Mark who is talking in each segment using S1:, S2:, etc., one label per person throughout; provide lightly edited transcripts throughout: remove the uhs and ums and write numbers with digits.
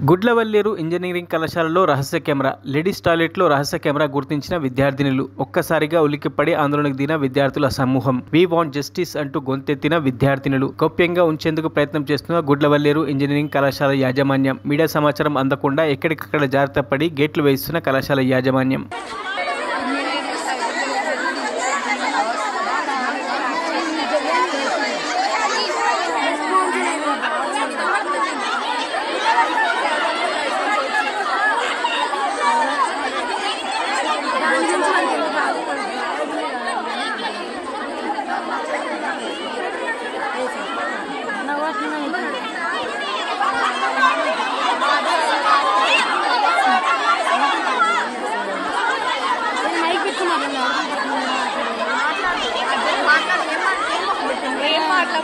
S1: Gudlavalleru engineering కళాశాలలో రహస్య camera, ladies టాయిలెట్లో రహస్య కెమెరా గుర్తించిన విద్యార్థినులు. ఒక్కసారిగా ఉలిక్కిపడి ఆందోళనకు దిగిన విద్యార్థుల సమూహం. వి వాంట్ జస్టిస్ అంటూ గొంతెత్తిన విద్యార్థినులు. గోప్యంగా ఉంచేందుకు ప్రయత్నం చేస్తున్న గుడ్లవల్లేరు ఇంజనీరింగ్ కళాశాల యాజమాన్యం. మీడియా సమాచారం అందకుండా ఎక్కడికక్కడ జాగ్రత్త పడి గేట్లు వేయిస్తున్న కళాశాల యాజమాన్యం.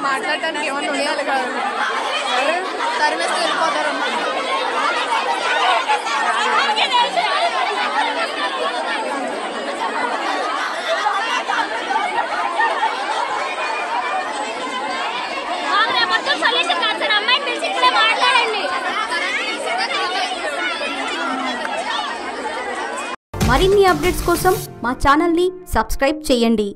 S2: మాట్లాడటానికి ఏమన్నా ఉండాలి కాదు, తరిమేస్తే వెళ్ళిపోతారు.
S3: మరిన్ని అప్డేట్స్ కోసం మా ఛానల్ని సబ్స్క్రైబ్ చేయండి.